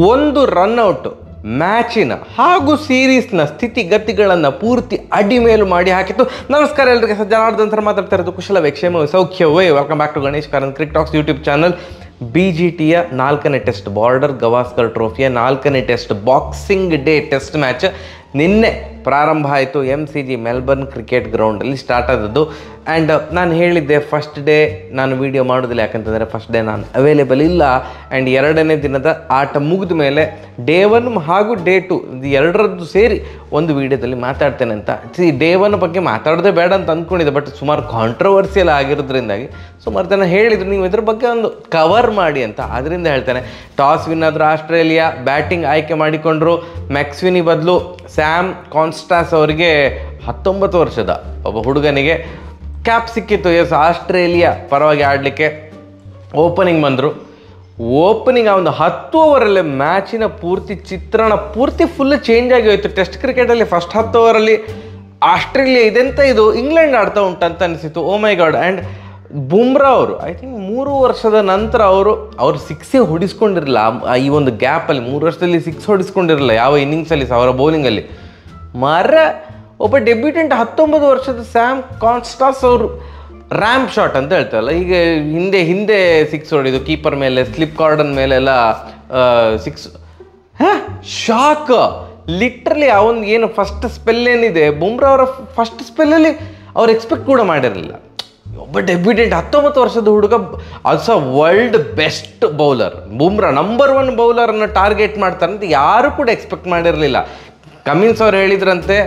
ಒಂದು ರನ್ಔಟ್ ಮ್ಯಾಚಿನ ಹಾಗೂ ಸೀರೀಸ್ನ ಸ್ಥಿತಿಗತಿಗಳನ್ನು ಪೂರ್ತಿ ಅಡಿಮೇಲು ಮಾಡಿ ಹಾಕಿತ್ತು. ನಮಸ್ಕಾರ ಎಲ್ಲರಿಗೆ, ಜನಾರ್ದನ್ ಸರ್ ಮಾತಾಡ್ತಾ ಇರೋದು. ಕುಶಲವೇ, ಕ್ಷೇಮವೇ, ಸೌಖ್ಯವೇ? Welcome back to Ganesh Karanth cricket talks YouTube channel. BGTಯ 4ನೇ ಟೆಸ್ಟ್, ಬಾರ್ಡರ್ ಗವಾಸ್ಕರ್ ಟ್ರೋಫಿಯ 4ನೇ test, boxing day test match ನಿನ್ನೆ ಪ್ರಾರಂಭ ಆಯಿತು. MCG ಮೆಲ್ಬರ್ನ್ ಕ್ರಿಕೆಟ್ ಗ್ರೌಂಡಲ್ಲಿ ಸ್ಟಾರ್ಟ್ ಆದದ್ದು. ಆ್ಯಂಡ್ ನಾನು ಹೇಳಿದ್ದೆ ಫಸ್ಟ್ ಡೇ ನಾನು ವೀಡಿಯೋ ಮಾಡೋದಿಲ್ಲ, ಯಾಕಂತಂದರೆ ಫಸ್ಟ್ ಡೇ ನಾನು ಅವೈಲೇಬಲ್ ಇಲ್ಲ. ಆ್ಯಂಡ್ 2ನೇ ದಿನದ ಆಟ ಮುಗಿದ ಮೇಲೆ ಡೇ 1 ಹಾಗೂ ಡೇ 2 ಎರಡರದ್ದು ಸೇರಿ ಒಂದು ವೀಡಿಯೋದಲ್ಲಿ ಮಾತಾಡ್ತೇನೆ ಅಂತ. ಡೇ 1 ಬಗ್ಗೆ ಮಾತಾಡೋದೇ ಬೇಡ ಅಂತ ಅಂದ್ಕೊಂಡಿದ್ದೆ, ಬಟ್ ಸುಮಾರು ಕಾಂಟ್ರವರ್ಸಿಯಲ್ ಆಗಿರೋದ್ರಿಂದಾಗಿ ಸುಮಾರು ಜನ ಹೇಳಿದರು ನೀವು ಇದ್ರ ಬಗ್ಗೆ ಒಂದು ಕವರ್ ಮಾಡಿ ಅಂತ. ಅದರಿಂದ ಹೇಳ್ತೇನೆ, ಟಾಸ್ ವಿನ್ ಆದರೂ ಆಸ್ಟ್ರೇಲಿಯಾ, ಬ್ಯಾಟಿಂಗ್ ಆಯ್ಕೆ ಮಾಡಿಕೊಂಡ್ರು. ಮ್ಯಾಕ್ಸ್ವಿನಿ ಬದಲು ಸ್ಯಾಮ್ ಕಾನ್ಸ್ಟಾಸ್ ಅವರಿಗೆ 19 ವರ್ಷದ ಒಬ್ಬ ಹುಡುಗನಿಗೆ ಕ್ಯಾಪ್ ಸಿಕ್ಕಿತ್ತು. ಆಸ್ಟ್ರೇಲಿಯಾ ಪರವಾಗಿ ಆಡಲಿಕ್ಕೆ ಓಪನಿಂಗ್ ಬಂದರು. ಓಪನಿಂಗ್ ಆ ಒಂದು 10 ಓವರಲ್ಲಿ ಮ್ಯಾಚಿನ ಪೂರ್ತಿ ಚಿತ್ರಣ ಫುಲ್ ಚೇಂಜ್ ಆಗಿ ಹೋಯಿತು. ಟೆಸ್ಟ್ ಕ್ರಿಕೆಟಲ್ಲಿ ಫಸ್ಟ್ 10 ಓವರಲ್ಲಿ ಆಸ್ಟ್ರೇಲಿಯಾ ಇದೆಂತ ಇದು ಇಂಗ್ಲೆಂಡ್ ಆಡ್ತಾ ಉಂಟಂತ ಅನಿಸಿತು. ಓ ಮೈ ಗಾಡ್. ಆ್ಯಂಡ್ ಬುಮ್ರಾ ಅವರು ಐ ಥಿಂಕ್ 3 ವರ್ಷದ ನಂತರ ಅವರು ಸಿಕ್ಸೇ ಹೊಡಿಸ್ಕೊಂಡಿರಲಿಲ್ಲ. ಈ ಒಂದು ಗ್ಯಾಪಲ್ಲಿ 3 ವರ್ಷದಲ್ಲಿ 6 ಹೊಡಿಸ್ಕೊಂಡಿರಲಿಲ್ಲ ಯಾವ ಇನ್ನಿಂಗ್ಸಲ್ಲಿ ಅವರ ಬೌಲಿಂಗಲ್ಲಿ. ಒಬ್ಬ ಡೆಬ್ಯೂಟೆಂಟ್ 19 ವರ್ಷದ ಸ್ಯಾಮ್ ಕಾನ್ಸ್ಟಾಸ್ ಅವರು ರ್ಯಾಂಪ್ ಶಾಟ್ ಅಂತ ಹೇಳ್ತಾರಲ್ಲ, ಈಗ ಹಿಂದೆ 6 ಹೊಡಿದು ಕೀಪರ್ ಮೇಲೆ, ಸ್ಲಿಪ್ ಕಾರ್ಡನ್ ಮೇಲೆಲ್ಲ 6. Shock literally. ಅವನು ಏನು ಫಸ್ಟ್ ಸ್ಪೆಲ್ ಏನಿದೆ, ಬುಮ್ರಾ ಅವರ ಫಸ್ಟ್ ಸ್ಪೆಲ್ಲಲ್ಲಿ ಅವ್ರು ಎಕ್ಸ್ಪೆಕ್ಟ್ ಕೂಡ ಮಾಡಿರಲಿಲ್ಲ. ಒಬ್ಬ ಡೆಬ್ಯೂಟೆಂಟ್ 19 ವರ್ಷದ ಹುಡುಗ, also world best bowler Bumrah, number 1 ಬೌಲರನ್ನು ಟಾರ್ಗೆಟ್ ಮಾಡ್ತಾರಂತ ಯಾರು ಕೂಡ ಎಕ್ಸ್ಪೆಕ್ಟ್ ಮಾಡಿರಲಿಲ್ಲ. ಕಮಿನ್ಸ್ ಅವ್ರು ಹೇಳಿದ್ರಂತೆ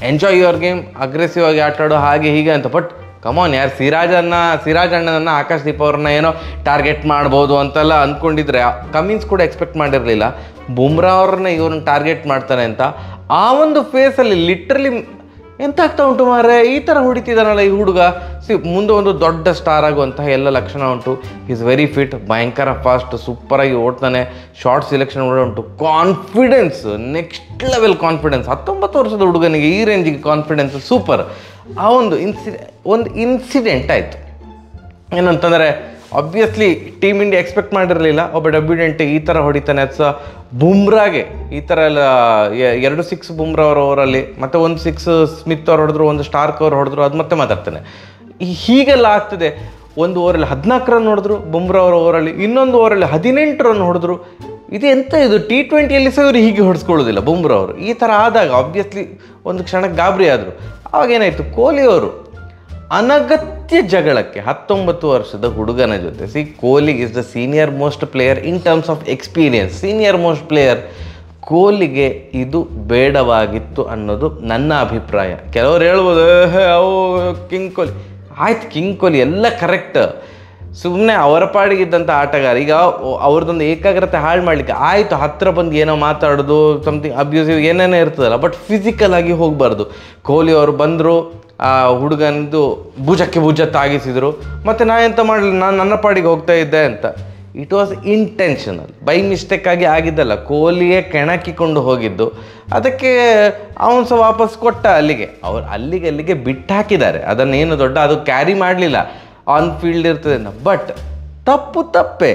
ಎಂಜಾಯ್ ಯುವರ್ ಗೇಮ್, ಅಗ್ರೆಸಿವ್ ಆಗಿ ಆಟಾಡೋ ಹಾಗೆ ಹೀಗೆ ಅಂತ. ಬಟ್ ಕಮಾನ್ ಯಾರು, ಸಿರಾಜ್ ಅಣ್ಣನನ್ನು, ಆಕಾಶ್ ದೀಪ್ ಅವ್ರನ್ನ ಏನೋ ಟಾರ್ಗೆಟ್ ಮಾಡ್ಬೋದು ಅಂತೆಲ್ಲ ಅಂದ್ಕೊಂಡಿದ್ರೆ ಕಮಿನ್ಸ್ ಕೂಡ ಎಕ್ಸ್ಪೆಕ್ಟ್ ಮಾಡಿರಲಿಲ್ಲ ಬುಮ್ರಾ ಅವ್ರನ್ನ ಇವ್ರನ್ನ ಟಾರ್ಗೆಟ್ ಮಾಡ್ತಾನೆ ಅಂತ. ಆ ಒಂದು ಫೇಸಲ್ಲಿ ಲಿಟ್ರಲಿ ಎಂತ ಆಗ್ತಾ ಉಂಟು ಮಾರೆ, ಈ ಥರ ಹೊಡಿತಿದ್ದಾನಲ್ಲ ಈ ಹುಡುಗ. ಮುಂದೆ ಒಂದು ದೊಡ್ಡ ಸ್ಟಾರ್ ಆಗುವಂತಹ ಎಲ್ಲ ಲಕ್ಷಣ ಉಂಟು. ಈಸ್ ವೆರಿ ಫಿಟ್, ಭಯಂಕರ ಫಾಸ್ಟ್, ಸೂಪರಾಗಿ ಓಡ್ತಾನೆ, ಶಾರ್ಟ್ ಸಿಲೆಕ್ಷನ್ ಕೂಡ ಉಂಟು. Confidence, next level confidence. 19 ವರ್ಷದ ಹುಡುಗನಿಗೆ ಈ ರೇಂಜಿಗೆ ಕಾನ್ಫಿಡೆನ್ಸ್, ಸೂಪರ್. ಆ ಒಂದು ಇನ್ಸಿಡೆಂಟ್ ಆಯಿತು. ಏನಂತಂದರೆ ಆಬ್ವಿಯಸ್ಲಿ ಟೀಮ್ ಇಂಡಿಯಾ ಎಕ್ಸ್ಪೆಕ್ಟ್ ಮಾಡಿರಲಿಲ್ಲ ಒಬ್ಬ ಡೆಬ್ಯೂಟೆಂಟ್ ಈ ಥರ ಹೊಡಿತಾನೆ. ಬುಮ್ರಾಗೆ ಈ ಥರ ಎಲ್ಲ 2 6 ಬುಮ್ರಾ ಅವರ ಓವರಲ್ಲಿ, ಮತ್ತು 1 6 ಸ್ಮಿತ್ ಅವ್ರು ಹೊಡೆದ್ರು, 1 ಸ್ಟಾರ್ಕ್ ಅವ್ರು ಹೊಡೆದ್ರು, ಅದು ಮತ್ತೆ ಮಾತಾಡ್ತಾನೆ. ಹೀಗೆಲ್ಲ ಆಗ್ತದೆ. ಒಂದು ಓವರಲ್ಲಿ 14 ರನ್ ಹೊಡೆದ್ರು ಬುಮ್ರಾ ಅವರ ಓವರಲ್ಲಿ, ಇನ್ನೊಂದು ಓವರಲ್ಲಿ 18 ರನ್ ಹೊಡೆದ್ರು. ಇದು ಎಂತ ಇದು, T20ಯಲ್ಲಿ ಸಹ ಇವರು ಹೀಗೆ ಹೊಡೆಸ್ಕೊಳ್ಳೋದಿಲ್ಲ ಬುಮ್ರಾ ಅವರು. ಈ ಥರ ಆದಾಗ ಆಬ್ವಿಯಸ್ಲಿ ಒಂದು ಕ್ಷಣಕ್ಕೆ ಗಾಬರಿ ಆದರು. ಆವಾಗೇನಾಯಿತು, ಕೊಹ್ಲಿ ಅವರು ಅನಗತ್ಯ ಜಗಳಕ್ಕೆ 19 ವರ್ಷದ ಹುಡುಗನ ಜೊತೆ. Kohli is the senior most player in terms of experience, senior most player. ಕೊಹ್ಲಿಗೆ ಇದು ಬೇಡವಾಗಿತ್ತು ಅನ್ನೋದು ನನ್ನ ಅಭಿಪ್ರಾಯ. ಕೆಲವರು ಹೇಳ್ಬೋದು ಅವು ಕಿಂಗ್ ಕೊಹ್ಲಿ, ಆಯ್ತು ಕಿಂಗ್ ಕೊಹ್ಲಿ ಎಲ್ಲ ಕರೆಕ್ಟ್, ಸುಮ್ಮನೆ ಅವರ ಪಾಡಿಗಿದ್ದಂಥ ಆಟಗಾರ. ಈಗ ಅವ್ರದ್ದೊಂದು ಏಕಾಗ್ರತೆ ಹಾಳು ಮಾಡಲಿಕ್ಕೆ ಆಯಿತು, ಹತ್ತಿರ ಬಂದು ಏನೋ ಮಾತಾಡೋದು, ಸಮಥಿಂಗ್ ಅಬ್ಯೂಸಿವ್ ಏನೇನೋ ಇರ್ತದಲ್ಲ, ಬಟ್ ಫಿಸಿಕಲ್ ಆಗಿ ಹೋಗಬಾರ್ದು. ಕೊಹ್ಲಿ ಅವರು ಬಂದರು, ಆ ಹುಡುಗನದು ಭುಜಕ್ಕೆ ಭುಜ ತಾಗಿಸಿದರು, ಮತ್ತು ನಾನು ಎಂತ ಮಾಡಲಿ, ನಾನು ನನ್ನ ಪಾಡಿಗೆ ಹೋಗ್ತಾ ಇದ್ದೆ ಅಂತ. ಇಟ್ ವಾಸ್ ಇಂಟೆನ್ಷನಲ್, ಬೈ ಮಿಸ್ಟೇಕಾಗಿ ಆಗಿದ್ದಲ್ಲ. ಕೊಹ್ಲಿಯೇ ಕೆಣಕಿಕೊಂಡು ಹೋಗಿದ್ದು, ಅದಕ್ಕೆ ಅವನು ಸಹ ವಾಪಸ್ ಕೊಟ್ಟ. ಅಲ್ಲಿಗೆ ಬಿಟ್ಟು ಹಾಕಿದ್ದಾರೆ. ಅದನ್ನೇನು ದೊಡ್ಡ ಅದು ಕ್ಯಾರಿ ಮಾಡಲಿಲ್ಲ, ಆನ್ ಫೀಲ್ಡ್ ಇರ್ತದೆ ಅಂತ. ಬಟ್ ತಪ್ಪೇ.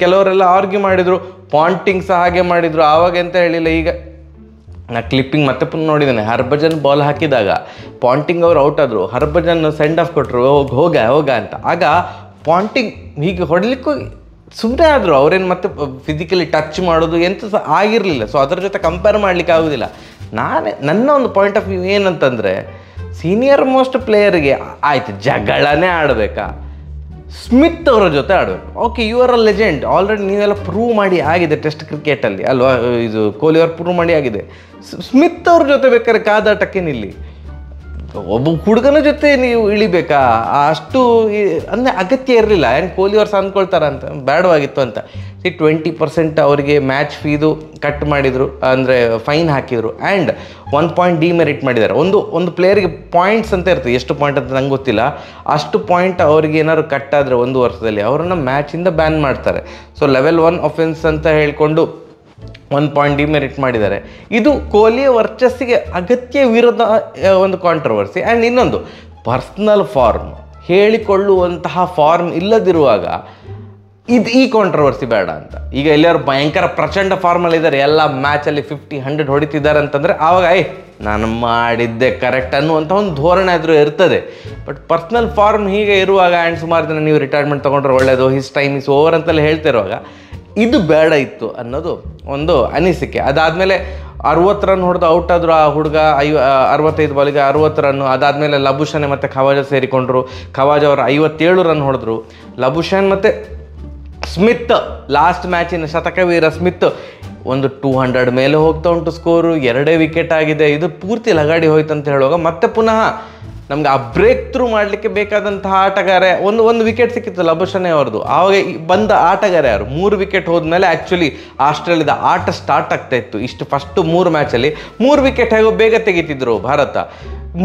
ಕೆಲವರೆಲ್ಲ ಆರ್ಗ್ಯೂ ಮಾಡಿದರು, ಪಾಂಟಿಂಗ್ ಸಹ ಹಾಗೆ ಮಾಡಿದರು. ಆವಾಗ ಎಂತ ಹೇಳಿಲ್ಲ. ಈಗ ನಾ ಕ್ಲಿಪ್ಪಿಂಗ್ ಮತ್ತೆ ಪುನಃ ನೋಡಿದ್ದೇನೆ. ಹರ್ಭಜನ್ ಬಾಲ್ ಹಾಕಿದಾಗ ಪಾಂಟಿಂಗ್ ಅವರು ಔಟ್ ಆದರು, ಹರ್ಭಜನ್ ಸೆಂಡ್ ಆಫ್ ಕೊಟ್ಟರು, ಹೋಗ ಅಂತ. ಆಗ ಪಾಂಟಿಂಗ್ ಹೀಗೆ ಹೊಡಲಿಕ್ಕೂ ಸುಮ್ಮನೆ ಆದರು. ಅವರೇನು ಮತ್ತೆ ಫಿಸಿಕಲಿ ಟಚ್ ಮಾಡೋದು ಎಂತ ಸಹ ಆಗಿರಲಿಲ್ಲ. ಸೊ ಅದರ ಜೊತೆ ಕಂಪೇರ್ ಮಾಡಲಿಕ್ಕೆ ಆಗೋದಿಲ್ಲ. ನನ್ನ ಒಂದು ಪಾಯಿಂಟ್ ಆಫ್ ವ್ಯೂ ಏನಂತಂದರೆ, ಸೀನಿಯರ್ ಮೋಸ್ಟ್ ಪ್ಲೇಯರ್ಗೆ ಆಯಿತು ಜಗಳನೇ ಆಡಬೇಕಾ, ಸ್ಮಿತ್ ಅವರ ಜೊತೆ ಆಡಬೇಕು. Okay, you are a legend, already ನೀವೆಲ್ಲ ಪ್ರೂವ್ ಮಾಡಿ ಆಗಿದೆ ಟೆಸ್ಟ್ ಕ್ರಿಕೆಟಲ್ಲಿ ಅಲ್ವಾ. ಇದು ಕೊಹ್ಲಿ ಅವ್ರು ಪ್ರೂವ್ ಮಾಡಿ ಆಗಿದೆ. ಸ್ಮಿತ್ ಅವ್ರ ಜೊತೆ ಬೇಕಾದ್ರೆ ಕಾದಾಟಕ್ಕೆ ನಿಲ್ಲಿ. ಒಬ್ಬ ಹುಡುಗನ ಜೊತೆ ನೀವು ಇಳಿಬೇಕಾ? ಅಷ್ಟು ಅಂದರೆ ಅಗತ್ಯ ಇರಲಿಲ್ಲ. ಆ್ಯಂಡ್ ಕೊಹ್ಲಿ ಅವ್ರು ಸಹ ಅಂದ್ಕೊಳ್ತಾರಂತ ಬೇಡವಾಗಿತ್ತು ಅಂತ. 20% ಅವರಿಗೆ ಮ್ಯಾಚ್ ಫೀದು ಕಟ್ ಮಾಡಿದರು, ಅಂದರೆ ಫೈನ್ ಹಾಕಿದರು. ಆ್ಯಂಡ್ 1 ಪಾಯಿಂಟ್ ಡಿಮೆರಿಟ್ ಮಾಡಿದ್ದಾರೆ. ಒಂದು ಪ್ಲೇಯರ್ಗೆ ಪಾಯಿಂಟ್ಸ್ ಅಂತ ಇರ್ತದೆ, ಎಷ್ಟು ಪಾಯಿಂಟ್ ಅಂತ ನಂಗೆ ಗೊತ್ತಿಲ್ಲ. ಅಷ್ಟು ಪಾಯಿಂಟ್ ಅವರಿಗೆ ಏನಾದ್ರು ಕಟ್ ಆದರೆ 1 ವರ್ಷದಲ್ಲಿ ಅವರನ್ನು ಮ್ಯಾಚಿಂದ ಬ್ಯಾನ್ ಮಾಡ್ತಾರೆ. ಸೊ ಲೆವೆಲ್ 1 ಅಫೆನ್ಸ್ ಅಂತ ಹೇಳಿಕೊಂಡು 1 ಪಾಯಿಂಟ್ ಡಿಮೆರಿಟ್ ಮಾಡಿದ್ದಾರೆ. ಇದು ಕೊಹ್ಲಿಯ ವರ್ಚಸ್ಸಿಗೆ ಅಗತ್ಯವಿರದ ಒಂದು ಕಾಂಟ್ರವರ್ಸಿ. ಆ್ಯಂಡ್ ಇನ್ನೊಂದು, ಪರ್ಸ್ನಲ್ ಫಾರ್ಮ್ ಹೇಳಿಕೊಳ್ಳುವಂತಹ ಫಾರ್ಮ್ ಇಲ್ಲದಿರುವಾಗ ಈ ಕಾಂಟ್ರವರ್ಸಿ ಬೇಡ ಅಂತ. ಈಗ ಎಲ್ಲರೂ ಭಯಂಕರ ಪ್ರಚಂಡ ಫಾರ್ಮಲ್ಲಿ ಇದ್ದಾರೆ, ಎಲ್ಲ ಮ್ಯಾಚಲ್ಲಿ 50-100 ಹೊಡಿತಿದ್ದಾರೆ ಅಂತಂದರೆ ಆವಾಗ ನಾನು ಮಾಡಿದ್ದೆ ಕರೆಕ್ಟ್ ಅನ್ನುವಂಥ ಒಂದು ಧೋರಣೆ ಆದರೂ ಇರ್ತದೆ. ಬಟ್ ಪರ್ಸ್ನಲ್ ಫಾರ್ಮ್ ಹೀಗೆ ಇರುವಾಗ ಆ್ಯಂಡ್ ಸುಮಾರು ಜನ ನೀವು ರಿಟೈರ್ಮೆಂಟ್ ತೊಗೊಂಡ್ರೆ ಒಳ್ಳೆಯದು, ಹಿಸ್ ಟೈಮ್ ಇಸ್ ಓವರ್ ಅಂತೆಲ್ಲ ಹೇಳ್ತಿರುವಾಗ ಇದು ಬೇಡ ಇತ್ತು ಅನ್ನೋದು ಒಂದು ಅನಿಸಿಕೆ. ಅದಾದಮೇಲೆ 60 ರನ್ ಹೊಡೆದು ಔಟ್ ಆದರೂ ಆ ಹುಡುಗ 65 ಬಾಲಿಗೆ 60 ರನ್ನು. ಅದಾದಮೇಲೆ ಲಬುಷಾನೆ ಮತ್ತು ಖವಾಜ ಸೇರಿಕೊಂಡ್ರು. ಖವಾಜ ಅವರು 57 ರನ್ ಹೊಡೆದ್ರು. ಲಬುಷಾನ್ ಮತ್ತು ಸ್ಮಿತ್ ಲಾಸ್ಟ್ ಮ್ಯಾಚಿನ ಶತಕವೀರ ಸ್ಮಿತ್ ಒಂದು 200 ಮೇಲೆ ಹೋಗ್ತಾ ಉಂಟು ಸ್ಕೋರು, 2 ವಿಕೆಟ್ ಆಗಿದೆ. ಇದು ಪೂರ್ತಿ ಲಗಾಡಿ ಹೋಯ್ತು ಅಂತ ಹೇಳುವಾಗ ಮತ್ತೆ ಪುನಃ ನಮ್ಗೆ ಆ ಬ್ರೇಕ್ ಥ್ರೂ ಮಾಡಲಿಕ್ಕೆ ಬೇಕಾದಂತಹ ಆಟಗಾರ ಒಂದು ವಿಕೆಟ್ ಸಿಕ್ಕಿತ್ತು ಲಬುಷಾನೆ ಅವ್ರದ್ದು. ಆವಾಗ ಬಂದ ಆಟಗಾರ ಯಾರು? 3 ವಿಕೆಟ್ ಹೋದ್ಮೇಲೆ ಆ್ಯಕ್ಚುಲಿ ಆಸ್ಟ್ರೇಲಿಯಾದ ಆಟ ಸ್ಟಾರ್ಟ್ ಆಗ್ತಾ ಇತ್ತು. ಇಷ್ಟು ಫಸ್ಟು 3 ಮ್ಯಾಚಲ್ಲಿ 3 ವಿಕೆಟ್ ಹೇಗೋ ಬೇಗ ತೆಗಿತಿದ್ರು ಭಾರತ.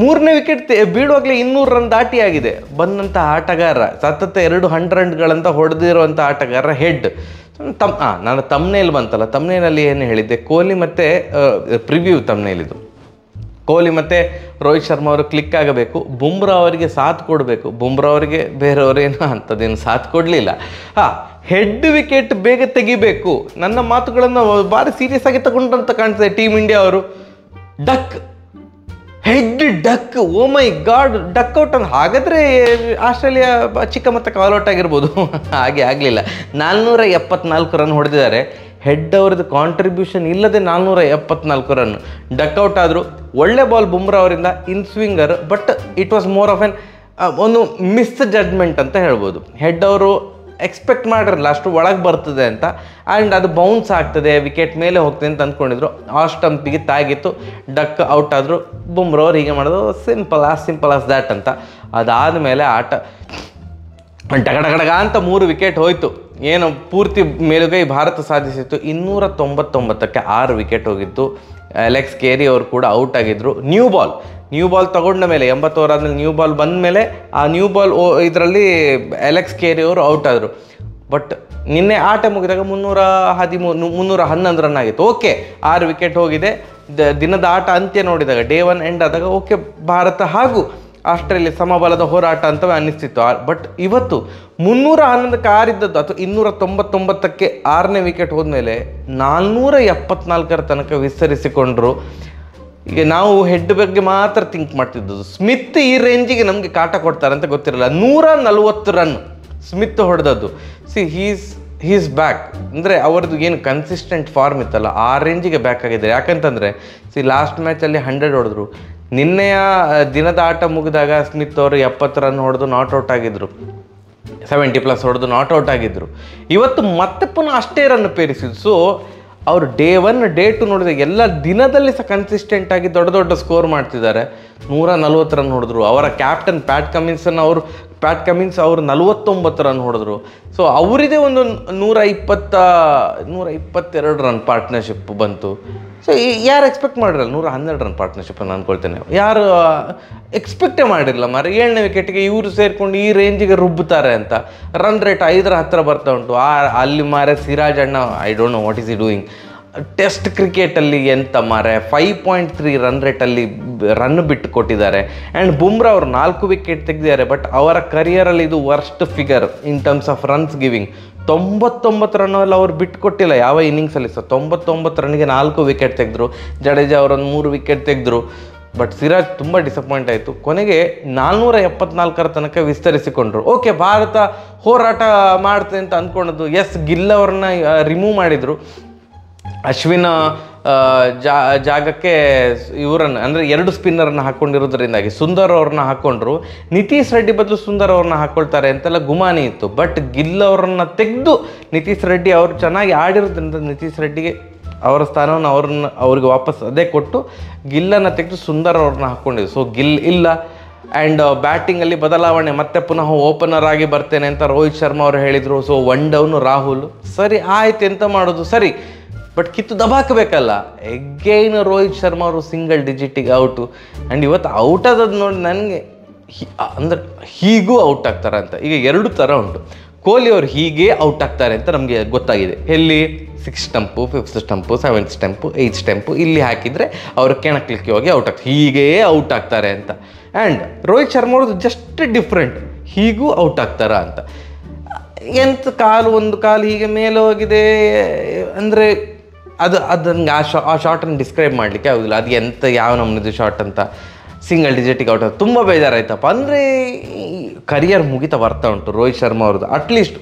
3ನೇ ವಿಕೆಟ್ ಬೀಳುವಾಗಲೇ 200 ರನ್ ದಾಟಿ ಆಗಿದೆ. ಬಂದಂಥ ಆಟಗಾರ ಸತತ 200 ರನ್ಗಳಂತ ಹೊಡೆದಿರುವಂಥ ಆಟಗಾರ ಹೆಡ್. ನಾನು ತಮ್ನೇಲ್ ಬಂತಲ್ಲ, ತಮ್ನೇಲಲ್ಲಿ ಏನು ಹೇಳಿದ್ದೆ, ಕೊಹ್ಲಿ ಮತ್ತು ಪ್ರಿವ್ಯೂ ತಮ್ನೇಲಿದು, ಕೊಹ್ಲಿ ಮತ್ತು ರೋಹಿತ್ ಶರ್ಮಾ ಅವರು ಕ್ಲಿಕ್ ಆಗಬೇಕು, ಬುಮ್ರಾ ಅವರಿಗೆ ಸಾಥ್ ಕೊಡಬೇಕು. ಬುಮ್ರಾ ಅವರಿಗೆ ಬೇರೆಯವರೇನು ಅಂಥದ್ದೇನು ಸಾಥ್ ಕೊಡಲಿಲ್ಲ. ಹೆಡ್ ವಿಕೆಟ್ ಬೇಗ ತೆಗಿಬೇಕು. ನನ್ನ ಮಾತುಗಳನ್ನು ಭಾರಿ ಸೀರಿಯಸ್ ಆಗಿ ತಗೊಂಡಂತ ಕಾಣ್ತದೆ ಟೀಮ್ ಇಂಡಿಯಾ ಅವರು. ಹೆಡ್ ಡಕ್, ಓ ಮೈ ಗಾಡ್, ಡಕ್ ಔಟ್ ಅಂತ. ಹಾಗಾದರೆ ಆಸ್ಟ್ರೇಲಿಯಾ ಚಿಕ್ಕ ಮತ್ತು ಕಾಲ್ಔಟ್ ಆಗಿರ್ಬೋದು. ಹಾಗೆ ಆಗಲಿಲ್ಲ. 474 ರನ್ ಹೊಡೆದಿದ್ದಾರೆ. ಹೆಡ್ ಅವ್ರದ್ದು ಕಾಂಟ್ರಿಬ್ಯೂಷನ್ ಇಲ್ಲದೆ 474 ರನ್. ಡಕ್ ಔಟ್ ಆದರು. ಒಳ್ಳೆ ಬಾಲ್ ಬುಮ್ರಾ ಅವರಿಂದ, in swinger, but it was more of ಒಂದು ಮಿಸ್ ಜಡ್ಜ್ಮೆಂಟ್ ಅಂತ ಹೇಳ್ಬೋದು. ಹೆಡ್ ಅವರು ಎಕ್ಸ್ಪೆಕ್ಟ್ ಮಾಡಿರಲ್ಲ ಅಷ್ಟು ಒಳಗೆ ಬರ್ತದೆ ಅಂತ, ಆ್ಯಂಡ್ ಅದು ಬೌನ್ಸ್ ಆಗ್ತದೆ, ವಿಕೆಟ್ ಮೇಲೆ ಹೋಗ್ತದೆ ಅಂತ ಅಂದ್ಕೊಂಡಿದ್ರು. ಆ ಸ್ಟಂಪಿಗೆ ತಾಗಿತ್ತು, ಡಕ್ ಔಟ್ ಆದರು. ಬುಮ್ರಾ ಅವ್ರು ಹೀಗೆ ಮಾಡೋದು ಸಿಂಪಲ್ ಆಸ್ ದ್ಯಾಟ್ ಅಂತ. ಅದಾದಮೇಲೆ ಆಟ ಡಗಡಗಡಗ ಅಂತ 3 ವಿಕೆಟ್ ಹೋಯಿತು. ಏನು ಪೂರ್ತಿ ಮೇಲುಗೈ ಭಾರತ ಸಾಧಿಸಿತ್ತು. 299ಕ್ಕೆ 6 ವಿಕೆಟ್ ಹೋಗಿತ್ತು. ಅಲೆಕ್ಸ್ ಕೇರಿ ಅವರು ಕೂಡ ಔಟ್ ಆಗಿದ್ದರು. ನ್ಯೂ ಬಾಲ್ ತಗೊಂಡ ಮೇಲೆ 80 ಓವರ್ ಆದಮೇಲೆ ನ್ಯೂ ಬಾಲ್ ಬಂದ ಮೇಲೆ ಆ ನ್ಯೂ ಬಾಲ್ ಇದರಲ್ಲಿ ಅಲೆಕ್ಸ್ ಕೇರಿ ಅವರು ಔಟ್ ಆದರು. ಬಟ್ ನಿನ್ನೆ ಆಟ ಮುಗಿದಾಗ 311 ರನ್ ಆಗಿತ್ತು. ಓಕೆ, 6 ವಿಕೆಟ್ ಹೋಗಿದೆ. ದಿನದ ಆಟ ಅಂತ್ಯ ನೋಡಿದಾಗ, ಡೇ 1 ಎಂಡ್ ಆದಾಗ ಓಕೆ, ಭಾರತ ಹಾಗೂ ಆಸ್ಟ್ರೇಲಿಯಾ ಸಮಬಲದ ಹೋರಾಟ ಅಂತ ಅನ್ನಿಸ್ತಿತ್ತು. ಬಟ್ ಇವತ್ತು 311ಕ್ಕೆ 6 ಇದ್ದದ್ದು, ಅಥವಾ 299ಕ್ಕೆ 6ನೇ ವಿಕೆಟ್ ಹೋದ್ಮೇಲೆ 474 ತನಕ ವಿಸ್ತರಿಸಿಕೊಂಡ್ರು. ಈಗ ನಾವು ಹೆಡ್ ಬಗ್ಗೆ ಮಾತ್ರ ಥಿಂಕ್ ಮಾಡ್ತಿದ್ದದ್ದು. ಸ್ಮಿತ್ ಈ ರೇಂಜಿಗೆ ನಮಗೆ ಕಾಟ ಕೊಡ್ತಾರೆ ಅಂತ ಗೊತ್ತಿರಲ್ಲ. 140 ರನ್ ಸ್ಮಿತ್ ಹೊಡೆದದ್ದು. He's back. ಅಂದರೆ ಅವ್ರದ್ದು ಏನು ಕನ್ಸಿಸ್ಟೆಂಟ್ ಫಾರ್ಮ್ ಇತ್ತಲ್ಲ, ಆ ರೇಂಜಿಗೆ ಬ್ಯಾಕ್ ಆಗಿದ್ದಾರೆ. ಯಾಕಂತಂದರೆ ಲಾಸ್ಟ್ ಮ್ಯಾಚಲ್ಲಿ 100 ಹೊಡೆದ್ರು. ನಿನ್ನೆಯ ದಿನದ ಆಟ ಮುಗಿದಾಗ ಸ್ಮಿತ್ ಅವರು 70 ರನ್ ಹೊಡೆದು ನಾಟ್ಔಟ್ ಆಗಿದ್ದರು, 70+ ಹೊಡೆದು ನಾಟ್ಔಟ್ ಆಗಿದ್ದರು. ಇವತ್ತು ಮತ್ತೆ ಪುನಃ ಅಷ್ಟೇ ರನ್ ಪೇರಿಸಿದ್ರು. ಸೊ ಅವರು ಡೇ 1 ಡೇ 2 ನೋಡಿದಾಗ ಎಲ್ಲ ದಿನದಲ್ಲಿ ಸಹ ಕನ್ಸಿಸ್ಟೆಂಟ್ ಆಗಿ ದೊಡ್ಡ ಸ್ಕೋರ್ ಮಾಡ್ತಿದ್ದಾರೆ. 140 ರನ್ ಹೊಡೆದ್ರು. ಅವರ ಕ್ಯಾಪ್ಟನ್ ಪ್ಯಾಟ್ ಕಮಿನ್ಸ್ ಅವರು 49 ರನ್ ಹೊಡೆದ್ರು. ಸೊ ಅವರಿದೇ ಒಂದು 122 ರನ್ ಪಾರ್ಟ್ನರ್ಶಿಪ್ ಬಂತು. ಸೊ ಯಾರು ಎಕ್ಸ್ಪೆಕ್ಟ್ ಮಾಡಿರಲ್ಲ 112 ರನ್ ಪಾರ್ಟ್ನರ್ಶಿಪ್ ಅಂತ ಅಂದ್ಕೊಳ್ತೇನೆ. ಯಾರು ಎಕ್ಸ್ಪೆಕ್ಟೇ ಮಾಡಿರಲ್ಲ ಮಾರೆ 7ನೇ ವಿಕೆಟ್ಗೆ ಇವರು ಸೇರಿಕೊಂಡು ಈ ರೇಂಜಿಗೆ ರುಬ್ಬುತ್ತಾರೆ ಅಂತ. ರನ್ ರೇಟ್ 5ರ ಹತ್ತಿರ ಬರ್ತಾ ಉಂಟು. ಅಲ್ಲಿ ಮಾರೆ ಸಿರಾಜ್ ಅಣ್ಣ, I don't know what is ಈ ಡೂಯಿಂಗ್. ಟೆಸ್ಟ್ ಕ್ರಿಕೆಟಲ್ಲಿ ಎಂತ ಮಾರೆ 5.3 ರನ್ ರೇಟಲ್ಲಿ ರನ್ ಬಿಟ್ಟು ಕೊಟ್ಟಿದ್ದಾರೆ. ಆ್ಯಂಡ್ ಬುಮ್ರಾ ಅವರು 4 ವಿಕೆಟ್ ತೆಗೆದಿದ್ದಾರೆ. ಬಟ್ ಅವರ ಕರಿಯರಲ್ಲಿ ಇದು worst figure in terms of runs giving. 99 ರನ್ನಲ್ಲಿ ಅವ್ರು ಬಿಟ್ಟು ಕೊಟ್ಟಿಲ್ಲ ಯಾವ ಇನ್ನಿಂಗ್ಸಲ್ಲಿ ಸಹ. 99 ರನ್ಗೆ 4 ವಿಕೆಟ್ ತೆಗೆದ್ರು. ಜಡೇಜಾ ಅವರೊಂದು 3 ವಿಕೆಟ್ ತೆಗೆದ್ರು. ಬಟ್ ಸಿರಾಜ್ ತುಂಬ ಡಿಸಪಾಯಿಂಟ್ ಆಯಿತು. ಕೊನೆಗೆ 474 ತನಕ ವಿಸ್ತರಿಸಿಕೊಂಡ್ರು. ಓಕೆ, ಭಾರತ ಹೋರಾಟ ಮಾಡ್ತದೆ ಅಂತ ಅಂದ್ಕೊಂಡದ್ದು. ಎಸ್, ಗಿಲ್ ಅವ್ರನ್ನ ರಿಮೂವ್ ಮಾಡಿದರು. ಅಶ್ವಿನ್ ಜಾಗಕ್ಕೆ ಇವರನ್ನು ಅಂದರೆ 2 ಸ್ಪಿನ್ನರನ್ನು ಹಾಕ್ಕೊಂಡಿರೋದ್ರಿಂದಾಗಿ ಸುಂದರ್ ಅವ್ರನ್ನ ಹಾಕ್ಕೊಂಡ್ರು. ನಿತೀಶ್ ರೆಡ್ಡಿ ಬದಲು ಸುಂದರ್ ಅವ್ರನ್ನ ಹಾಕ್ಕೊಳ್ತಾರೆ ಅಂತೆಲ್ಲ ಗುಮಾನಿ ಇತ್ತು. ಬಟ್ ಗಿಲ್ ಅವರನ್ನು ತೆಗೆದು ನಿತೀಶ್ ರೆಡ್ಡಿ ಅವರು ಚೆನ್ನಾಗಿ ಆಡಿರೋದ್ರಿಂದ ನಿತೀಶ್ ರೆಡ್ಡಿಗೆ ಅವರ ಸ್ಥಾನವನ್ನು ಅವ್ರಿಗೆ ವಾಪಸ್ ಅದೇ ಕೊಟ್ಟು ಗಿಲ್ಲನ್ನು ತೆಗೆದು ಸುಂದರ್ ಅವ್ರನ್ನ ಹಾಕ್ಕೊಂಡಿದ್ರು. ಸೊ ಗಿಲ್ ಇಲ್ಲ. ಆ್ಯಂಡ್ ಬ್ಯಾಟಿಂಗಲ್ಲಿ ಬದಲಾವಣೆ, ಮತ್ತೆ ಪುನಃ ಓಪನರ್ ಆಗಿ ಬರ್ತೇನೆ ಅಂತ ರೋಹಿತ್ ಶರ್ಮಾ ಅವರು ಹೇಳಿದರು. So 1 down Rahul. ಸರಿ ಆಯ್ತು, ಎಂತ ಮಾಡೋದು, ಸರಿ. ಬಟ್ ಕಿತ್ತು ದಬಾಕಬೇಕಲ್ಲ. ಎಗೈನ್ ರೋಹಿತ್ ಶರ್ಮಾ ಅವರು ಸಿಂಗಲ್ ಡಿಜಿಟಿಗೆ ಔಟು. ಆ್ಯಂಡ್ ಇವತ್ತು ಔಟ್ ಆದದ್ದು ನೋಡಿ ನನಗೆ ಅಂದರೆ ಹೀಗೂ ಔಟ್ ಆಗ್ತಾರೆ ಅಂತ. ಈಗ 2 ಥರ ಉಂಟು. ಕೊಹ್ಲಿ ಅವರು ಹೀಗೆ ಔಟ್ ಆಗ್ತಾರೆ ಅಂತ ನಮಗೆ ಗೊತ್ತಾಗಿದೆ. ಎಲ್ಲಿ 6 stump, 5th stump, 7th stump, 8th stump ಇಲ್ಲಿ ಹಾಕಿದರೆ ಅವರು ಕೆಣಕ್ಲಿಕ್ಕೆ ಹೋಗಿ ಔಟ್ ಆಗ್ತಾರೆ, ಹೀಗೇ ಔಟ್ ಆಗ್ತಾರೆ ಅಂತ. ಆ್ಯಂಡ್ ರೋಹಿತ್ ಶರ್ಮಾ ಅವ್ರದ್ದು ಜಸ್ಟ್ ಡಿಫ್ರೆಂಟ್, ಹೀಗೂ ಔಟ್ ಆಗ್ತಾರ ಅಂತ. ಎಂತ ಒಂದು ಕಾಲು ಹೀಗೆ ಮೇಲೆ ಹೋಗಿದೆ ಅಂದರೆ ಅದನ್ನು ಆ ಶಾರ್ಟನ್ನು ಡಿಸ್ಕ್ರೈಬ್ ಮಾಡಲಿಕ್ಕೆ ಆಗೋದಿಲ್ಲ. ಅದು ಎಂತ ಯಾವ ನಮ್ಮದು ಶಾರ್ಟ್ ಅಂತ ಸಿಂಗಲ್ ಡಿಜಿಟಿಗೆ ಔಟ್ ಆಗೋದು ತುಂಬ ಬೇಜಾರಾಯ್ತಪ್ಪ. ಅಂದರೆ ಕರಿಯರ್ ಮುಗಿತಾ ಬರ್ತಾ ಉಂಟು ರೋಹಿತ್ ಶರ್ಮಾ ಅವ್ರದ್ದು. ಅಟ್ಲೀಸ್ಟ್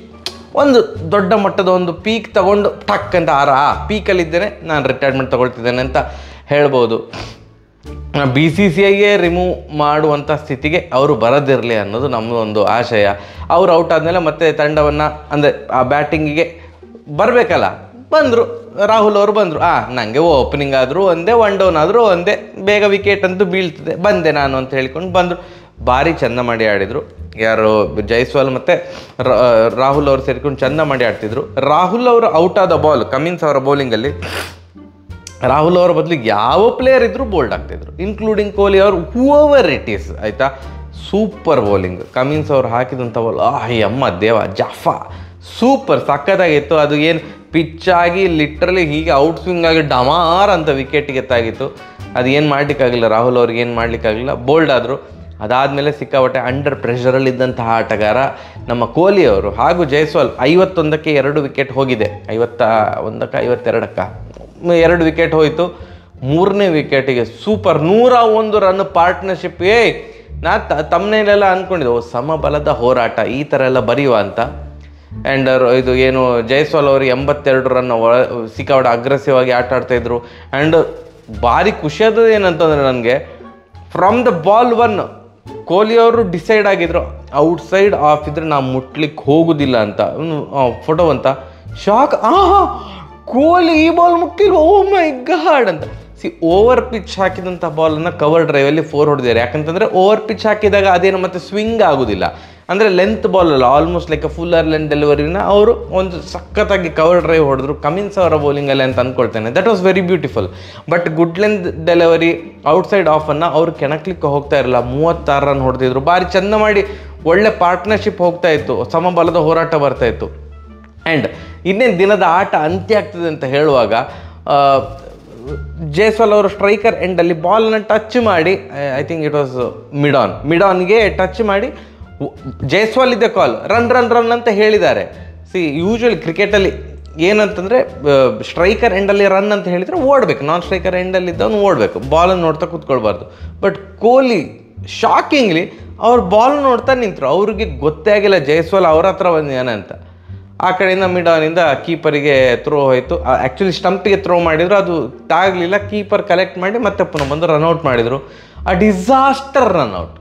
ಒಂದು ದೊಡ್ಡ ಮಟ್ಟದ ಒಂದು ಪೀಕ್ ತಗೊಂಡು ಟಕ್ ಅಂತ ಪೀಕಲ್ಲಿದ್ದೇನೆ, ನಾನು ರಿಟೈರ್ಮೆಂಟ್ ತೊಗೊಳ್ತಿದ್ದೇನೆ ಅಂತ ಹೇಳ್ಬೋದು. BCCIಗೆ ರಿಮೂವ್ ಮಾಡುವಂಥ ಸ್ಥಿತಿಗೆ ಅವರು ಬರೋದಿರಲಿ ಅನ್ನೋದು ನಮ್ಮದು ಒಂದು ಆಶಯ. ಅವರು ಔಟ್ ಆದಮೇಲೆ ಮತ್ತೆ ತಂಡವನ್ನು ಅಂದರೆ ಆ ಬ್ಯಾಟಿಂಗಿಗೆ ಬರಬೇಕಲ್ಲ, ಬಂದರು. ರಾಹುಲ್ ಅವರು ಬಂದರು. ನನಗೆ ಓಪನಿಂಗ್ ಆದರೂ ಒಂದೇ, ಒನ್ ಡೌನ್ ಆದರೂ ಒಂದೇ, ಬೇಗ ವಿಕೆಟ್ ಅಂತೂ ಬೀಳ್ತದೆ, ಬಂದೆ ನಾನು ಅಂತ ಹೇಳ್ಕೊಂಡು ಬಂದರು. ಭಾರಿ ಚೆಂದ ಮಾಡಿ ಆಡಿದರು. ಯಾರು ಜೈಸ್ವಾಲ್ ಮತ್ತು ರಾಹುಲ್ ಅವರು ಸೇರಿಕೊಂಡು ಚೆಂದ ಮಾಡಿ ಆಡ್ತಿದ್ರು. ರಾಹುಲ್ ಅವರು ಔಟ್ ಆದ ಬಾಲ್ ಕಮಿನ್ಸ್ ಅವರ ಬೌಲಿಂಗಲ್ಲಿ ರಾಹುಲ್ ಅವರ ಬದಲಿಗೆ ಯಾವ ಪ್ಲೇಯರ್ ಇದ್ದರೂ ಬೋಲ್ಡ್ ಆಗ್ತಿದ್ರು, ಇನ್ಕ್ಲೂಡಿಂಗ್ ಕೊಹ್ಲಿ ಅವರು, ಹೂವರ್ ಇಟ್ ಈಸ್ ಆಯಿತಾ. ಸೂಪರ್ ಬೌಲಿಂಗ್ ಕಮಿನ್ಸ್ ಅವರು ಹಾಕಿದಂಥ ಬಾಲ್ ಅಮ್ಮ ದೇವ ಜಫಾ ಸೂಪರ್ ಸಖತ್ತಾಗಿತ್ತು. ಅದು ಏನು ಪಿಚ್ಚಾಗಿ ಲಿಟ್ರಲಿ ಹೀಗೆ ಔಟ್ ಸ್ವಿಂಗ್ ಆಗಿ ಡಮಾರ್ ಅಂತ ವಿಕೆಟಿಗೆ ತಾಗಿತ್ತು. ಅದು ಏನು ಮಾಡಲಿಕ್ಕಾಗಲಿಲ್ಲ, ರಾಹುಲ್ ಅವ್ರಿಗೆ ಏನು ಮಾಡಲಿಕ್ಕಾಗಲಿಲ್ಲ, ಬೋಲ್ಡ್ ಆದರು. ಅದಾದಮೇಲೆ ಸಿಕ್ಕಾಪಟ್ಟೆ ಅಂಡರ್ ಪ್ರೆಷರಲ್ಲಿದ್ದಂತಹ ಆಟಗಾರ ನಮ್ಮ ಕೊಹ್ಲಿ ಅವರು ಹಾಗೂ ಜೈಸ್ವಾಲ್. 51ಕ್ಕೆ 2 ವಿಕೆಟ್ ಹೋಗಿದೆ, 51ಕ್ಕೆ 52ಕ್ಕೆ 2 ವಿಕೆಟ್ ಹೋಯಿತು. 3ನೇ ವಿಕೆಟಿಗೆ ಸೂಪರ್ 101 ರನ್ ಪಾರ್ಟ್ನರ್ಶಿಪ್. ನಾ ತಮ್ಮನೇಲೆಲ್ಲ ಅಂದ್ಕೊಂಡಿದ್ದೆ ಸಮಬಲದ ಹೋರಾಟ ಈ ಥರ ಎಲ್ಲ ಬರೆಯುವ ಅಂತ. ಆ್ಯಂಡ್ ಇದು ಏನು ಜೈಸ್ವಾಲ್ ಅವರು 82 ರನ್ ಸಿಕ್ಕಾಪಟ್ಟೆ ಅಗ್ರೆಸಿವ್ ಆಗಿ ಆಟ ಆಡ್ತಾಯಿದ್ರು. ಆ್ಯಂಡ್ ಭಾರಿ ಖುಷಿಯಾದದ್ದು ಏನಂತಂದರೆ ನನಗೆ ಫ್ರಮ್ ದ ಬಾಲ್ 1 ಕೊಹ್ಲಿ ಅವರು ಡಿಸೈಡ್ ಆಗಿದ್ರು ಔಟ್ಸೈಡ್ ಆಫ್ ಇದ್ರೆ ನಾವು ಮುಟ್ಲಿಕ್ಕೆ ಹೋಗೋದಿಲ್ಲ ಅಂತ. ಫೋಟೋ ಅಂತ ಶಾಕ್, ಕೊಹ್ಲಿ ಈ ಬಾಲ್ ಮುಟ್ಟಿಲ್ವ, ಓ ಮೈ ಗಾಡ್ ಅಂತ. ಓವರ್ ಪಿಚ್ ಹಾಕಿದಂಥ ಬಾಲನ್ನು ಕವರ್ ಡ್ರೈವಲ್ಲಿ 4 ಹೊಡೆದಿದ್ದಾರೆ. ಯಾಕಂತಂದರೆ ಓವರ್ ಪಿಚ್ ಹಾಕಿದಾಗ ಅದೇನು ಮತ್ತೆ ಸ್ವಿಂಗ್ ಆಗೋದಿಲ್ಲ, ಅಂದರೆ ಲೆಂತ್ ಬಾಲ್ ಅಲ್ಲ, ಆಲ್ಮೋಸ್ಟ್ ಲೈಕ್ ಫುಲ್ಲರ್ ಲೆಂತ್ ಡೆಲಿವರಿನ ಅವರು ಒಂದು ಸಖತ್ತಾಗಿ ಕವರ್ ಡ್ರೈವ್ ಹೊಡೆದ್ರು ಕಮಿನ್ಸ್ ಅವರ ಬೌಲಿಂಗಲ್ಲಿ ಅಂತ ಅಂದ್ಕೊಳ್ತೇನೆ. That was very beautiful. But good length delivery outside ಆಫನ್ನು ಅವರು ಕೆಣಕ್ಲಿಕ್ಕೆ ಹೋಗ್ತಾ ಇರಲಿಲ್ಲ. 36 ರನ್ ಹೊಡೆದಿದ್ರು, ಭಾರಿ ಚೆಂದ ಮಾಡಿ ಒಳ್ಳೆ ಪಾರ್ಟ್ನರ್ಶಿಪ್ ಹೋಗ್ತಾ ಇತ್ತು, ಸಮಬಲದ ಹೋರಾಟ ಬರ್ತಾ ಇತ್ತು. ಆ್ಯಂಡ್ ಇನ್ನೇನು ದಿನದ ಆಟ ಅಂತ್ಯ ಆಗ್ತದೆ ಅಂತ ಹೇಳುವಾಗ ಜೈಸ್ವಾಲ್ ಅವರು ಸ್ಟ್ರೈಕರ್ ಎಂಡಲ್ಲಿ ಬಾಲ್ನ ಟಚ್ ಮಾಡಿ, ಐ ಥಿಂಕ್ ಇಟ್ ವಾಸ್ ಮಿಡಾನ್ಗೆ ಟಚ್ ಮಾಡಿ ಜೈಸ್ವಾಲ್ ಇದೆ ಕಾಲ್, ರನ್ ಅಂತ ಹೇಳಿದ್ದಾರೆ. ಯೂಶ್ವಲಿ ಕ್ರಿಕೆಟಲ್ಲಿ ಏನಂತಂದರೆ ಸ್ಟ್ರೈಕರ್ ಎಂಡಲ್ಲಿ ರನ್ ಅಂತ ಹೇಳಿದರೆ ಓಡಬೇಕು, ನಾನ್ ಸ್ಟ್ರೈಕರ್ ಎಂಡಲ್ಲಿ ಇದ್ದವನು ಓಡಬೇಕು, ಬಾಲನ್ನು ನೋಡ್ತಾ ಕೂತ್ಕೊಳ್ಬಾರ್ದು. ಬಟ್ ಕೊಹ್ಲಿ ಶಾಕಿಂಗ್ಲಿ ಅವ್ರು ಬಾಲ್ ನೋಡ್ತಾ ನಿಂತರು, ಅವ್ರಿಗೆ ಗೊತ್ತೇ ಆಗಿಲ್ಲ ಜೈಸ್ವಾಲ್ ಅವ್ರ ಹತ್ರ ಬಂದಿದ್ದಾನೆ ಅಂತ. ಆ ಕಡೆಯಿಂದ ಮಿಡಾನಿಂದ ಕೀಪರಿಗೆ ಥ್ರೋ ಹೋಯಿತು. ಆ್ಯಕ್ಚುಲಿ ಸ್ಟಂಪಿಗೆ ಥ್ರೋ ಮಾಡಿದರು, ಅದು ತಾಗಲಿಲ್ಲ. ಕೀಪರ್ ಕಲೆಕ್ಟ್ ಮಾಡಿ ಮತ್ತೆ ಪುನಃ ಬಂದು ರನ್ಔಟ್ ಮಾಡಿದರು. ಆ ಡಿಸಾಸ್ಟರ್ ರನ್ಔಟ್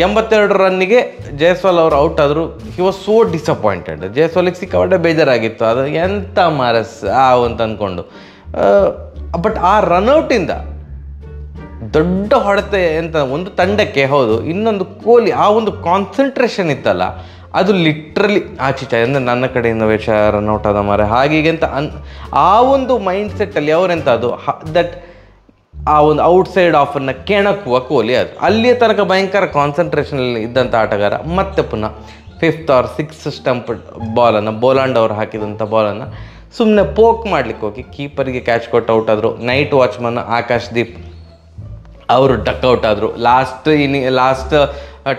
82 ರನ್ನಿಗೆ ಜೈಸ್ವಾಲ್ ಅವರು ಔಟ್ ಆದರು. He was so disappointed. ಜೈಸ್ವಾಲಿಗೆ ಸಿಕ್ಕಾಪಟ್ಟೆ ಬೇಜಾರಾಗಿತ್ತು, ಅದು ಎಂಥ ಮಾರಸ್ ಅಂತ ಅಂದ್ಕೊಂಡು. ಬಟ್ ಆ ರನ್ಔಟಿಂದ ದೊಡ್ಡ ಹೊಡೆತ ಎಂತ ಒಂದು ತಂಡಕ್ಕೆ, ಹೌದು, ಇನ್ನೊಂದು ಕೊಹ್ಲಿ ಆ ಒಂದು ಕಾನ್ಸಂಟ್ರೇಷನ್ ಇತ್ತಲ್ಲ, ಅದು ಲಿಟ್ರಲಿ ಆಚೀಚ ಅಂದರೆ ನನ್ನ ಕಡೆಯಿಂದ ರನ್ಔಟ್ ಆದ ಮಾರೆ ಹಾಗೀಗೆ ಅಂತ ಆ ಒಂದು ಮೈಂಡ್ ಸೆಟ್ಟಲ್ಲಿ ಅವರೆಂತ ಅದು ದಟ್ ಆ ಒಂದು ಔಟ್ಸೈಡ್ ಆಫನ್ನು ಕೆಣಕುವ ಕೊಹ್ಲಿ. ಅದು ಅಲ್ಲಿಯ ತನಕ ಭಯಂಕರ ಕಾನ್ಸಂಟ್ರೇಷನಲ್ಲಿ ಇದ್ದಂಥ ಆಟಗಾರ ಮತ್ತೆ ಪುನಃ 5th or 6th ಸ್ಟಂಪ್ ಬಾಲನ್ನು ಬೋಲಾಂಡ್ ಅವರು ಹಾಕಿದಂಥ ಬಾಲನ್ನು ಸುಮ್ಮನೆ ಪೋಕ್ ಮಾಡಲಿಕ್ಕೆ ಹೋಗಿ ಕೀಪರಿಗೆ ಕ್ಯಾಚ್ ಕೊಟ್ಟು ಔಟ್ ಆದರು. ನೈಟ್ ವಾಚ್ಮನ್ ಆಕಾಶ್ ದೀಪ್ ಅವರು ಡಕ್ಔಟ್ ಆದರು. ಲಾಸ್ಟ್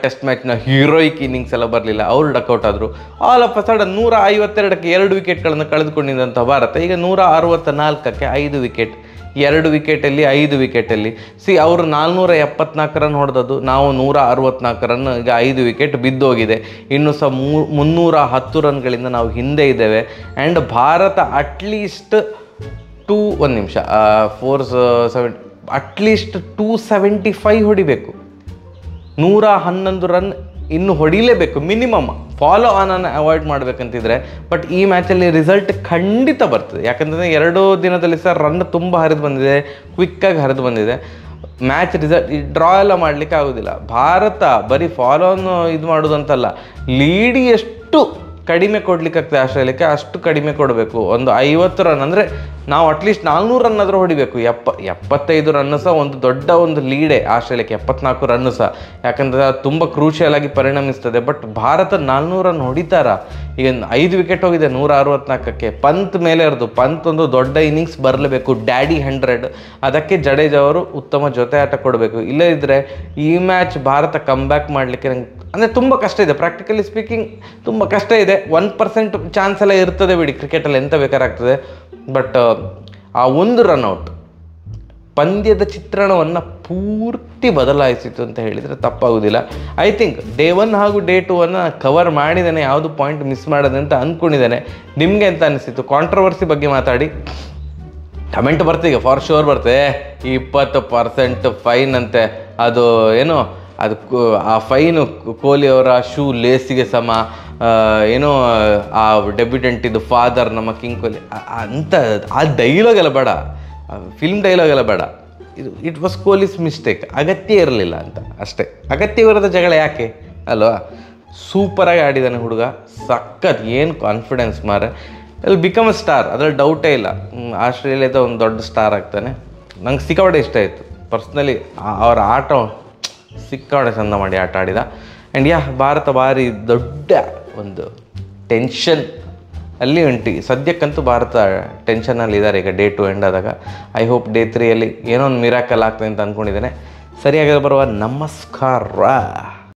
ಟೆಸ್ಟ್ ಮ್ಯಾಚ್ನ ಹೀರೋಯಿಕ್ ಇನ್ನಿಂಗ್ಸ್ ಎಲ್ಲ ಬರಲಿಲ್ಲ, ಅವರು ಡಕ್ಔಟ್ ಆದರು. ಆಲ್ ಆಫ್ ಅ ಸಡನ್ 152ಕ್ಕೆ 2 ವಿಕೆಟ್ಗಳನ್ನು ಕಳೆದುಕೊಂಡಿದ್ದಂಥ ಭಾರತ ಈಗ 164ಕ್ಕೆ 5 ವಿಕೆಟ್, 2 ವಿಕೆಟಲ್ಲಿ 5 ವಿಕೆಟಲ್ಲಿ. ಅವರು 474 ರನ್ ಹೊಡೆದದ್ದು, ನಾವು 164 ರನ್, ಈಗ 5 ವಿಕೆಟ್ ಬಿದ್ದೋಗಿದೆ. ಇನ್ನೂ ಸಹ 310 ರನ್ಗಳಿಂದ ನಾವು ಹಿಂದೆ ಇದ್ದೇವೆ. ಆ್ಯಂಡ್ ಭಾರತ ಅಟ್ಲೀಸ್ಟ್ 275 ಹೊಡಿಬೇಕು, 111 ರನ್ ಇನ್ನು ಹೊಡಿಲೇಬೇಕು ಮಿನಿಮಮ್. ಫಾಲೋ ಆನನ್ನು ಅವಾಯ್ಡ್ ಮಾಡಬೇಕಂತಿದ್ರೆ. ಬಟ್ ಈ ಮ್ಯಾಚಲ್ಲಿ ರಿಸಲ್ಟ್ ಖಂಡಿತ ಬರ್ತದೆ, ಯಾಕಂತಂದರೆ 2 ದಿನದಲ್ಲಿ ಸಹ ರನ್ ತುಂಬ ಹರಿದು ಬಂದಿದೆ, ಕ್ವಿಕ್ಕಾಗಿ ಹರಿದು ಬಂದಿದೆ. ಮ್ಯಾಚ್ ರಿಸಲ್ಟ್ ಡ್ರಾ ಎಲ್ಲ ಮಾಡಲಿಕ್ಕೆ ಆಗೋದಿಲ್ಲ. ಭಾರತ ಬರೀ ಫಾಲೋವನ್ನು ಇದು ಮಾಡೋದಂತಲ್ಲ, ಲೀಡ್ ಎಷ್ಟು ಕಡಿಮೆ ಕೊಡಲಿಕ್ಕಾಗ್ತದೆ ಆಸ್ಟ್ರೇಲಿಯಾಕ್ಕೆ ಅಷ್ಟು ಕಡಿಮೆ ಕೊಡಬೇಕು. ಒಂದು 50 ರನ್ ಅಂದರೆ ನಾವು ಅಟ್ಲೀಸ್ಟ್ 400 ರನ್ ಆದರೂ ಹೊಡಿಬೇಕು. 75 ರನ್ನು ಸಹ ಒಂದು ದೊಡ್ಡ ಒಂದು ಲೀಡೇ ಆಸ್ಟ್ರೇಲಿಯಾಕ್ಕೆ, 74 ರನ್ನು ಸಹ, ಯಾಕಂದರೆ ಅದು ತುಂಬ ಕ್ರೂಷಿಯಲ್ ಆಗಿ ಪರಿಣಮಿಸ್ತದೆ. ಬಟ್ ಭಾರತ 400 ರನ್ ಹೊಡಿತಾರ? ಈಗ 5 ವಿಕೆಟ್ ಹೋಗಿದೆ 164ಕ್ಕೆ. ಪಂತ್ ಮೇಲೆ ಇರೋದು, ಪಂತ್ ಒಂದು ದೊಡ್ಡ ಇನ್ನಿಂಗ್ಸ್ ಬರಲೇಬೇಕು, ಡ್ಯಾಡಿ 100. ಅದಕ್ಕೆ ಜಡೇಜಾ ಅವರು ಉತ್ತಮ ಜೊತೆ ಆಟ ಕೊಡಬೇಕು. ಇಲ್ಲದಿದ್ದರೆ ಈ ಮ್ಯಾಚ್ ಭಾರತ ಕಮ್ ಬ್ಯಾಕ್ ಮಾಡಲಿಕ್ಕೆ ನಂಗೆ ಅಂದರೆ ತುಂಬ ಕಷ್ಟ ಇದೆ, ಪ್ರಾಕ್ಟಿಕಲಿ ಸ್ಪೀಕಿಂಗ್ ತುಂಬ ಕಷ್ಟ ಇದೆ. 1% ಚಾನ್ಸ್ ಎಲ್ಲ ಇರ್ತದೆ ಬಿಡಿ, ಕ್ರಿಕೆಟಲ್ಲಿ ಎಂತ ಬೇಕಾರಾಗ್ತದೆ. ಬಟ್ ಆ ಒಂದು ರನ್ಔಟ್ ಪಂದ್ಯದ ಚಿತ್ರಣವನ್ನು ಪೂರ್ತಿ ಬದಲಾಯಿಸಿತು ಅಂತ ಹೇಳಿದರೆ ತಪ್ಪಾಗೋದಿಲ್ಲ. ಐ ಥಿಂಕ್ ಡೇ 1 ಹಾಗೂ ಡೇ 2 ಕವರ್ ಮಾಡಿದ್ದೇನೆ, ಯಾವುದು ಪಾಯಿಂಟ್ ಮಿಸ್ ಮಾಡೋದೆ ಅಂತ ಅಂದ್ಕೊಂಡಿದ್ದೇನೆ. ನಿಮಗೆ ಅಂತ ಅನಿಸಿತು? ಕಾಂಟ್ರವರ್ಸಿ ಬಗ್ಗೆ ಮಾತಾಡಿ, ಕಮೆಂಟ್ ಬರ್ತೀಗ ಫಾರ್ ಶೋರ್ ಬರ್ತದೆ. 20% ಫೈನ್ ಅಂತೆ, ಅದು ಏನೋ ಅದು ಆ ಫೈನು ಕೊಹ್ಲಿಯವರ ಶೂ ಲೇಸಿಗೆ ಸಮ, ಏನೋ ಆ ಡೆಬ್ಯೂಟೆಂಟ್ ಇದು ಫಾದರ್ ನಮ್ಮ ಕಿಂಗ್ ಕೊಹ್ಲಿ ಅಂತ ಆ ಡೈಲಾಗ್ ಎಲ್ಲ ಬೇಡ, ಫಿಲ್ಮ್ ಡೈಲಾಗ್ ಎಲ್ಲ ಬೇಡ. ಇದು ಇಟ್ ವಾಸ್ ಕೊಹ್ಲಿಸ್ ಮಿಸ್ಟೇಕ್, ಅಗತ್ಯ ಇರಲಿಲ್ಲ ಅಂತ ಅಷ್ಟೇ. ಅಗತ್ಯವಿರದ ಜಗಳ ಯಾಕೆ ಅಲ್ವಾ? ಸೂಪರಾಗಿ ಆಡಿದ್ದಾನೆ ಹುಡುಗ, ಸಖತ್, ಏನು ಕಾನ್ಫಿಡೆನ್ಸ್ ಮಾರೆ. ಅಲ್ಲಿ ಬಿಕಮ್ ಅ ಸ್ಟಾರ್, ಅದ್ರಲ್ಲಿ ಡೌಟೇ ಇಲ್ಲ. ಆಸ್ಟ್ರೇಲಿಯಾದ ಒಂದು ದೊಡ್ಡ ಸ್ಟಾರ್ ಆಗ್ತಾನೆ. ನಂಗೆ ಸಿಕ್ಕಾಪಟ್ಟೆ ಇಷ್ಟ ಆಯಿತು ಪರ್ಸ್ನಲಿ, ಅವರ ಆಟ ಸಿಕ್ಕಾಪಟ್ಟೆ ಚಂದ ಮಾಡಿ ಆಟ ಆಡಿದ. ಆ್ಯಂಡ್ ಭಾರತ ಭಾರಿ ದೊಡ್ಡ ಒಂದು ಟೆನ್ಷನ್ ಅಲ್ಲಿ ಉಂಟು ಸದ್ಯಕ್ಕಂತೂ. ಭಾರತ ಟೆನ್ಷನಲ್ಲಿ ಇದ್ದಾರೆ ಈಗ ಡೇ 2 ಎಂಡ್ ಆದಾಗ. ಐ ಹೋಪ್ ಡೇ 3 ಏನೋ ಒಂದು ಮಿರಾಕಲ್ ಆಗ್ತದೆ ಅಂತ ಅಂದ್ಕೊಂಡಿದ್ದೇನೆ. ಸರಿಯಾಗಿ ಬರುವ ನಮಸ್ಕಾರ.